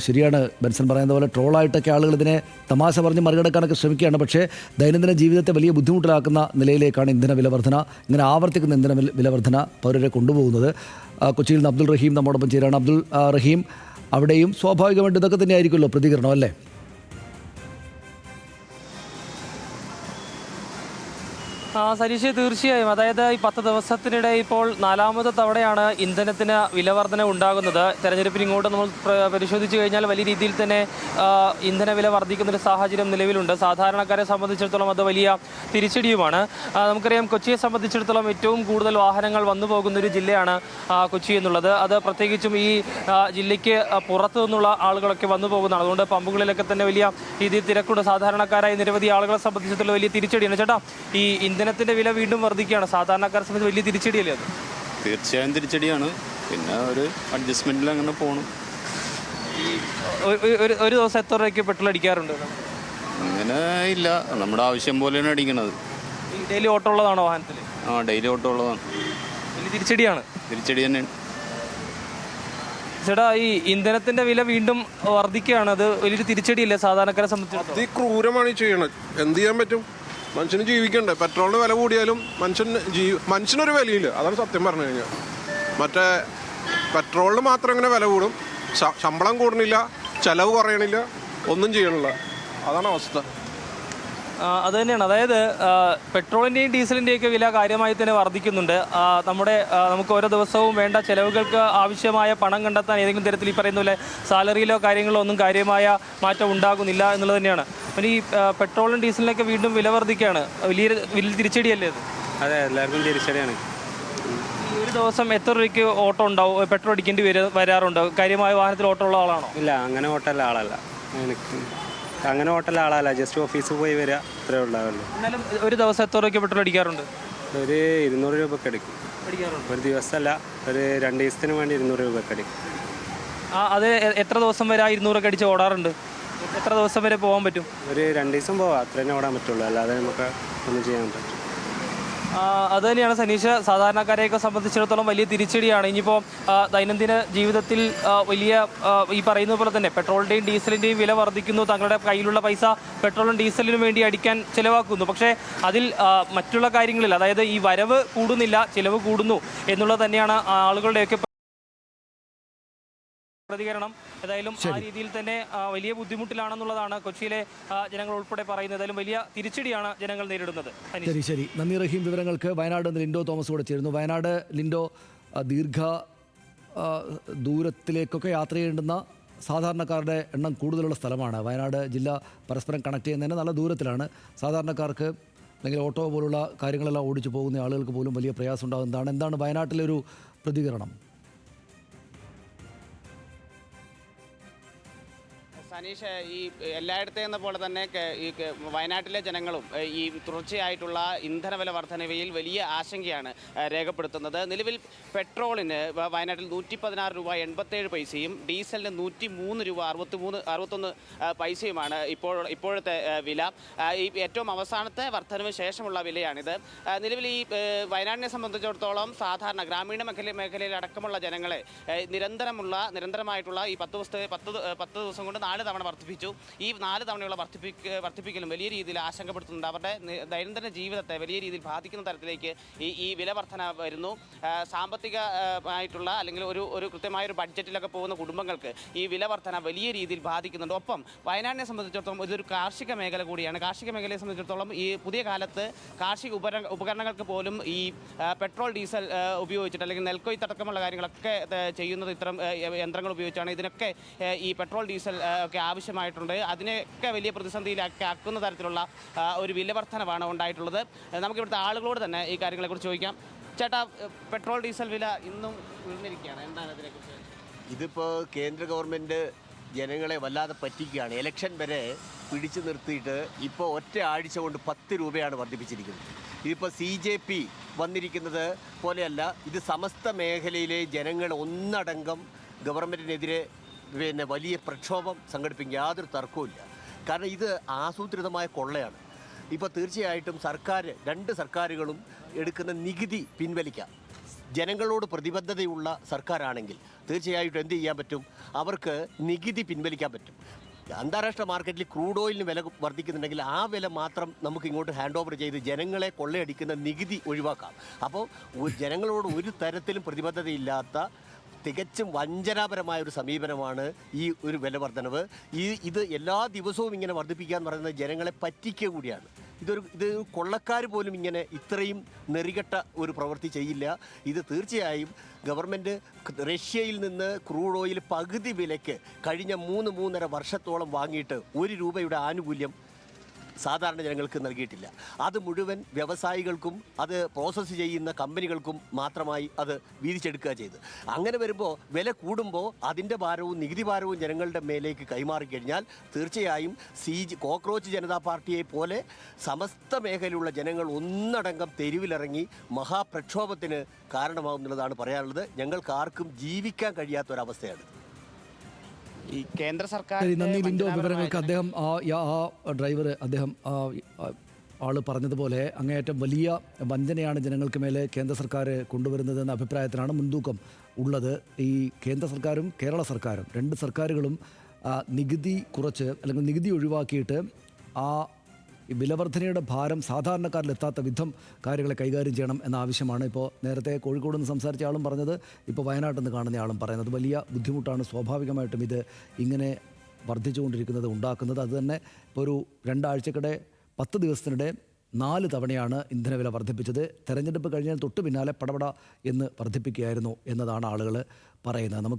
ശരിയാണ് ബെൻസൺ പറയുന്ന പോലെ ട്രോളായിട്ടൊക്കെ ആളുകൾ ഇതിനെ തമാശ പറഞ്ഞ് മറികടക്കാനൊക്കെ ശ്രമിക്കുകയാണ്. പക്ഷേ ദൈനംദിന ജീവിതത്തെ വലിയ ബുദ്ധിമുട്ടിലാക്കുന്ന നിലയിലേക്കാണ് ഇന്ധന വില വർധന, ഇങ്ങനെ ആവർത്തിക്കുന്ന ഇന്ധന വില വർധന പൗരരെ കൊണ്ടുപോകുന്നത്. കൊച്ചിയിൽ നിന്ന് അബ്ദുൾ റഹീം നമ്മോടൊപ്പം ചേരാണ്. അബ്ദുൾ റഹീം, അവിടെയും സ്വാഭാവികമായിട്ട് ഇതൊക്കെ തന്നെയായിരിക്കുമല്ലോ പ്രതികരണം, അല്ലേ? സരീഷ്, തീർച്ചയായും. അതായത് ഈ 10 ദിവസത്തിനിടെ ഇപ്പോൾ 4ാമത്തെ തവണയാണ് ഇന്ധനത്തിന് വിലവർധന ഉണ്ടാകുന്നത്. തെരഞ്ഞെടുപ്പിന് ഇങ്ങോട്ട് നമ്മൾ പരിശോധിച്ച് കഴിഞ്ഞാൽ വലിയ രീതിയിൽ തന്നെ ഇന്ധന വില വർദ്ധിക്കുന്നൊരു സാഹചര്യം നിലവിലുണ്ട്. സാധാരണക്കാരെ സംബന്ധിച്ചിടത്തോളം അത് വലിയ തിരിച്ചടിയുമാണ്. നമുക്കറിയാം, കൊച്ചിയെ സംബന്ധിച്ചിടത്തോളം ഏറ്റവും കൂടുതൽ വാഹനങ്ങൾ വന്നു പോകുന്നൊരു ജില്ലയാണ് കൊച്ചി എന്നുള്ളത്. അത് പ്രത്യേകിച്ചും ഈ ജില്ലയ്ക്ക് പുറത്തു നിന്നുള്ള ആളുകളൊക്കെ വന്നു പോകുന്നതാണ്. അതുകൊണ്ട് പമ്പുകളിലൊക്കെ തന്നെ വലിയ രീതിയിൽ തിരക്കുണ്ട്. സാധാരണക്കാരായ നിരവധി ആളുകളെ സംബന്ധിച്ചിടത്തോളം വലിയ തിരിച്ചടിയാണ്. ചേട്ടാ, ഈ ഇന്ധനത്തിന്റെ വില വീണ്ടും വർദ്ധിക്കുകയാണ്. സാധാരണക്കാരെ സംബന്ധിച്ച് വലിയ തിരിച്ചടിയല്ലേ അത്? തീർച്ചയായും തിരിച്ചടിയാണ്. പിന്നെ ഒരു അഡ്ജസ്റ്റ്മെന്റിൽ അങ്ങനെ പോകണം. ഒരു ദിവസം എത്ര രൂപയ്ക്ക് പെട്രോൾ അടിക്കാറുണ്ട്? അങ്ങനെ ഇല്ല, നമ്മുടെ ആവശ്യം പോലെയാണ് അടിക്കണത്. ഡെയിലി ഓട്ടോ ഉള്ളതാണോ വാഹനത്തിൽ? ഡെയിലി ഓട്ടോ ഉള്ളതാണ്. വലിയ തിരിച്ചടിയാണ്. തിരിച്ചടി തന്നെയാണ് ചേട്ടാ. ഈ ഇന്ധനത്തിന്റെ വില വീണ്ടും വർദ്ധിക്കുകയാണ്. അത് വലിയൊരു തിരിച്ചടിയല്ലേ സാധാരണക്കാരെ സംബന്ധിച്ചിടത്തോളം? അതിക്രൂരമാണ് ചെയ്യണത്. എന്ത് ചെയ്യാൻ പറ്റും? മനുഷ്യന് ജീവിക്കണ്ടേ? പെട്രോളിന് വില കൂടിയാലും മനുഷ്യനൊരു വിലയില്ല. അതാണ് സത്യം പറഞ്ഞു കഴിഞ്ഞാൽ. മറ്റേ പെട്രോളിന് മാത്രം ഇങ്ങനെ വില കൂടും, ശമ്പളം കൂടണില്ല, ചെലവ് കുറയണില്ല, ഒന്നും ചെയ്യണില്ല. അതാണ് അവസ്ഥ. അത് തന്നെയാണ്. അതായത് പെട്രോളിൻ്റെയും ഡീസലിൻ്റെയൊക്കെ വില കാര്യമായി തന്നെ വർദ്ധിക്കുന്നുണ്ട്. നമുക്ക് ഓരോ ദിവസവും വേണ്ട ചിലവുകൾക്ക് ആവശ്യമായ പണം കണ്ടെത്താൻ ഏതെങ്കിലും തരത്തിൽ ഈ പറയുന്ന പോലെ സാലറിയിലോ കാര്യങ്ങളോ ഒന്നും കാര്യമായ മാറ്റം ഉണ്ടാകുന്നില്ല എന്നുള്ളത് തന്നെയാണ്. പിന്നെ ഈ പെട്രോളും ഡീസലിനൊക്കെ വീണ്ടും വില വർദ്ധിക്കുകയാണ്. വലിയ തിരിച്ചടിയല്ലേ അത്? അതെ, എല്ലാവർക്കും തിരിച്ചടിയാണ്. ഒരു ദിവസം എത്ര രൂപയ്ക്ക് ഓട്ടോ ഉണ്ടാവും, പെട്രോൾ അടിക്കേണ്ടി വരാറുണ്ട്? കാര്യമായ വാഹനത്തിൽ ഓട്ടോ ഉള്ള ആളാണോ? ഇല്ല, അങ്ങനെ ഓട്ടമുള്ള ആളല്ല. അങ്ങനെ ഓട്ടമുള്ള ആളല്ല, ജസ്റ്റ് ഓഫീസിൽ പോയി വരിക, അത്രേ ഉണ്ടാവുള്ളൂ. എന്നാലും ഒരു ദിവസം എത്ര രൂപയ്ക്ക് പെട്രോൾ അടിക്കാറുണ്ട്? ഒരു 200 രൂപയ്ക്ക് അടിക്കും. ഒരു ദിവസമല്ല, ഒരു 2 ദിവസത്തിന് വേണ്ടി 200 രൂപയ്ക്ക് അടിക്കും. അത് എത്ര ദിവസം വരെ 200 അടിച്ച് ഓടാറുണ്ട്? എത്ര ദിവസം വരെ പോകാൻ പറ്റും? ഒരു 2 ദിവസം പോവാം, അത്ര തന്നെ ഓടാൻ പറ്റുള്ളൂ. അല്ലാതെ നമുക്ക് ഒന്നും ചെയ്യാൻ പറ്റും. അത് തന്നെയാണ് സനീഷ്. സാധാരണക്കാരെയൊക്കെ സംബന്ധിച്ചിടത്തോളം വലിയ തിരിച്ചടിയാണ്. ഇനിയിപ്പോൾ ദൈനംദിന ജീവിതത്തിൽ വലിയ ഈ പറയുന്നത് പോലെ തന്നെ പെട്രോളിൻ്റെയും ഡീസലിൻ്റെയും വില വർദ്ധിക്കുന്നു. തങ്ങളുടെ കയ്യിലുള്ള പൈസ പെട്രോളും ഡീസലിനും വേണ്ടി അടിക്കാൻ ചിലവാക്കുന്നു. പക്ഷേ അതിൽ മറ്റുള്ള കാര്യങ്ങളിൽ, അതായത് ഈ വരവ് കൂടുന്നില്ല, ചിലവ് കൂടുന്നു എന്നുള്ളത് തന്നെയാണ് ആളുകളുടെയൊക്കെ പ്രതികരണം. ഏതായാലും ആ രീതിയിൽ തന്നെ വലിയ ബുദ്ധിമുട്ടിലാണെന്നുള്ളതാണ് കൊച്ചിയിലെ ജനങ്ങൾ ഉൾപ്പെടെ പറയുന്നത്. ഏതായാലും വലിയ തിരിച്ചടിയാണ് ജനങ്ങൾ നേരിടുന്നത്. ശരി. നന്ദി റഹീം. വിവരങ്ങൾക്ക് വയനാട് നിന്ന് ലിൻഡോ തോമസ് കൂടെ ചേരുന്നു. വയനാട് ലിൻഡോ, ദൂരത്തിലേക്കൊക്കെ യാത്ര ചെയ്യേണ്ടുന്ന സാധാരണക്കാരുടെ എണ്ണം കൂടുതലുള്ള സ്ഥലമാണ് വയനാട് ജില്ല. പരസ്പരം കണക്ട് ചെയ്യുന്നതിന് നല്ല ദൂരത്തിലാണ്. സാധാരണക്കാർക്ക് അല്ലെങ്കിൽ ഓട്ടോ പോലുള്ള കാര്യങ്ങളെല്ലാം ഓടിച്ചു പോകുന്ന ആളുകൾക്ക് പോലും വലിയ പ്രയാസം ഉണ്ടാകുന്നതാണ്. എന്താണ് വയനാട്ടിലെ ഒരു പ്രതികരണം? സനീഷ്, ഈ എല്ലായിടത്തെയും എന്ന പോലെ തന്നെ ഈ വയനാട്ടിലെ ജനങ്ങളും ഈ തുടർച്ചയായിട്ടുള്ള ഇന്ധനവില വർധനവയിൽ വലിയ ആശങ്കയാണ് രേഖപ്പെടുത്തുന്നത്. നിലവിൽ പെട്രോളിന് വയനാട്ടിൽ 116 രൂപ 87 പൈസയും ഡീസലിന് 103 രൂപ 61 പൈസയുമാണ് ഇപ്പോഴത്തെ വില. ഈ ഏറ്റവും അവസാനത്തെ വർധനവിന് ശേഷമുള്ള വിലയാണിത്. നിലവിൽ ഈ വയനാടിനെ സംബന്ധിച്ചിടത്തോളം സാധാരണ ഗ്രാമീണ മേഖലയിൽ അടക്കമുള്ള ജനങ്ങളെ നിരന്തരമായിട്ടുള്ള ഈ 10 ദിവസം കൊണ്ട് 4 തവണ വർദ്ധിപ്പിച്ചു. ഈ 4 തവണയുള്ള വർദ്ധിപ്പിക്കലും വലിയ രീതിയിൽ ആശങ്കപ്പെടുത്തുന്നുണ്ട്. അവരുടെ ദൈനംദിന ജീവിതത്തെ വലിയ രീതിയിൽ ബാധിക്കുന്ന തരത്തിലേക്ക് ഈ വില വർധന വരുന്നു. സാമ്പത്തികമായിട്ടുള്ള അല്ലെങ്കിൽ ഒരു കൃത്യമായൊരു ബഡ്ജറ്റിലൊക്കെ പോകുന്ന കുടുംബങ്ങൾക്ക് ഈ വില വർധന വലിയ രീതിയിൽ ബാധിക്കുന്നുണ്ട്. ഒപ്പം വയനാടിനെ സംബന്ധിച്ചിടത്തോളം ഇതൊരു കാർഷിക മേഖല കൂടിയാണ്. കാർഷിക മേഖലയെ സംബന്ധിച്ചിടത്തോളം ഈ പുതിയ കാലത്ത് കാർഷിക ഉപകരണങ്ങൾക്ക് പോലും ഈ പെട്രോൾ ഡീസൽ ഉപയോഗിച്ചിട്ട് അല്ലെങ്കിൽ നെൽക്കൊയ്ത്തടക്കമുള്ള കാര്യങ്ങളൊക്കെ ചെയ്യുന്നത് ഇത്തരം യന്ത്രങ്ങൾ ഉപയോഗിച്ചാണ്. ഇതിനൊക്കെ ഈ പെട്രോൾ ഡീസൽ ഒക്കെ ആവശ്യമായിട്ടുണ്ട്. അതിനെയൊക്കെ വലിയ പ്രതിസന്ധിയിലാക്കി ആക്കുന്ന തരത്തിലുള്ള ഒരു വില വർധനവാണ് ഉണ്ടായിട്ടുള്ളത്. നമുക്കിവിടുത്തെ ആളുകളോട് തന്നെ ഈ കാര്യങ്ങളെക്കുറിച്ച് ചോദിക്കാം. ചേട്ടാ, പെട്രോൾ ഡീസൽ വില ഇന്നും ഉയർന്നിരിക്കുകയാണ്. എന്താണ് അതിനെക്കുറിച്ച്? ഇതിപ്പോൾ കേന്ദ്ര ഗവൺമെൻറ് ജനങ്ങളെ വല്ലാതെ പറ്റിക്കുകയാണ്. ഇലക്ഷൻ വരെ പിടിച്ചു നിർത്തിയിട്ട് ഇപ്പോൾ ഒറ്റ ആഴ്ച കൊണ്ട് 10 രൂപയാണ് വർദ്ധിപ്പിച്ചിരിക്കുന്നത്. ഇതിപ്പോൾ CJP വന്നിരിക്കുന്നത് പോലെയല്ല. ഇത് സമസ്ത മേഖലയിലെ ജനങ്ങൾ ഒന്നടങ്കം ഗവൺമെൻറ്റിനെതിരെ വലിയ പ്രക്ഷോഭം സംഘടിപ്പിക്കും. യാതൊരു തർക്കവുമില്ല. കാരണം ഇത് ആസൂത്രിതമായ കൊള്ളയാണ്. ഇപ്പോൾ തീർച്ചയായിട്ടും രണ്ട് സർക്കാരുകളും എടുക്കുന്ന നികുതി പിൻവലിക്കാം. ജനങ്ങളോട് പ്രതിബദ്ധതയുള്ള സർക്കാരാണെങ്കിൽ തീർച്ചയായിട്ടും എന്ത് ചെയ്യാൻ പറ്റും? അവർക്ക് നികുതി പിൻവലിക്കാൻ പറ്റും. അന്താരാഷ്ട്ര മാർക്കറ്റിൽ ക്രൂഡ് ഓയിലിന് വില വർദ്ധിക്കുന്നുണ്ടെങ്കിൽ ആ വില മാത്രം നമുക്ക് ഇങ്ങോട്ട് ഹാൻഡ് ഓവർ ചെയ്ത് ജനങ്ങളെ കൊള്ളയടിക്കുന്ന നികുതി ഒഴിവാക്കാം. അപ്പോൾ ജനങ്ങളോട് ഒരു തരത്തിലും പ്രതിബദ്ധതയില്ലാത്ത തികച്ചും വഞ്ചനാപരമായ ഒരു സമീപനമാണ് ഈ ഒരു വില വർധനവ്. ഇത് എല്ലാ ദിവസവും ഇങ്ങനെ വർദ്ധിപ്പിക്കുക എന്ന് പറയുന്നത് ജനങ്ങളെ പറ്റിക്കുക കൂടിയാണ്. ഇത് കൊള്ളക്കാർ പോലും ഇങ്ങനെ ഇത്രയും നെറികെട്ട ഒരു പ്രവൃത്തി ചെയ്യില്ല. ഇത് തീർച്ചയായും ഗവൺമെൻറ് റഷ്യയിൽ നിന്ന് ക്രൂഡ് ഓയിൽ പകുതി വിലയ്ക്ക് കഴിഞ്ഞ 3-3.5 വർഷത്തോളം വാങ്ങിയിട്ട് 1 രൂപയുടെ ആനുകൂല്യം സാധാരണ ജനങ്ങൾക്ക് നൽകിയിട്ടില്ല. അത് മുഴുവൻ വ്യവസായികൾക്കും അത് പ്രോസസ്സ് ചെയ്യുന്ന കമ്പനികൾക്കും മാത്രമായി അത് വീതിച്ചെടുക്കുക ചെയ്ത്. അങ്ങനെ വരുമ്പോൾ വില കൂടുമ്പോൾ അതിൻ്റെ ഭാരവും നികുതി ഭാരവും ജനങ്ങളുടെ മേലേക്ക് കൈമാറിക്കഴിഞ്ഞാൽ തീർച്ചയായും കോക്രോച്ച് ജനതാ പാർട്ടിയെ പോലെ സമസ്ത മേഖലയിലുള്ള ജനങ്ങൾ ഒന്നടങ്കം തെരുവിലിറങ്ങി മഹാപ്രക്ഷോഭത്തിന് കാരണമാകുന്നുള്ളതാണ് പറയാനുള്ളത്. ഞങ്ങൾക്ക് ആർക്കും ജീവിക്കാൻ കഴിയാത്തൊരവസ്ഥയാണ്. ഈ കേന്ദ്ര സർക്കാർ ശരി, നന്ദി ലിൻഡോ. വിവരങ്ങൾക്ക് അദ്ദേഹം ഡ്രൈവർ ആള് പറഞ്ഞതുപോലെ അങ്ങേയറ്റം വലിയ വഞ്ചനയാണ് ജനങ്ങൾക്ക് മേലെ കേന്ദ്ര സർക്കാർ കൊണ്ടുവരുന്നതെന്ന അഭിപ്രായത്തിലാണ് മുൻതൂക്കം ഉള്ളത്. ഈ കേന്ദ്ര സർക്കാരും കേരള സർക്കാരും 2 സർക്കാരുകളും നികുതി കുറച്ച് അല്ലെങ്കിൽ നികുതി ഒഴിവാക്കിയിട്ട് ഈ വിലവർധനയുടെ ഭാരം സാധാരണക്കാരിലെത്താത്ത വിധം കാര്യങ്ങളെ കൈകാര്യം ചെയ്യണം എന്ന ആവശ്യമാണ് ഇപ്പോൾ നേരത്തെ കോഴിക്കോട് നിന്ന് സംസാരിച്ച ആളും പറഞ്ഞത്, ഇപ്പോൾ വയനാട്ടിൽ നിന്ന് കാണുന്ന ആളും പറയുന്നത്. വലിയ ബുദ്ധിമുട്ടാണ് സ്വാഭാവികമായിട്ടും ഇത് ഇങ്ങനെ വർദ്ധിച്ചുകൊണ്ടിരിക്കുന്നത് ഉണ്ടാക്കുന്നത്. അതുതന്നെ ഇപ്പോൾ ഒരു 2 ആഴ്ചക്കിടെ 10 ദിവസത്തിനിടെ 4 തവണയാണ് ഇന്ധനവില വർദ്ധിപ്പിച്ചത്. തെരഞ്ഞെടുപ്പ് കഴിഞ്ഞാൽ തൊട്ട് പിന്നാലെ പടപട എന്ന് വർദ്ധിപ്പിക്കുകയായിരുന്നു എന്നതാണ് ആളുകൾ പറയുന്നത്. നമുക്ക്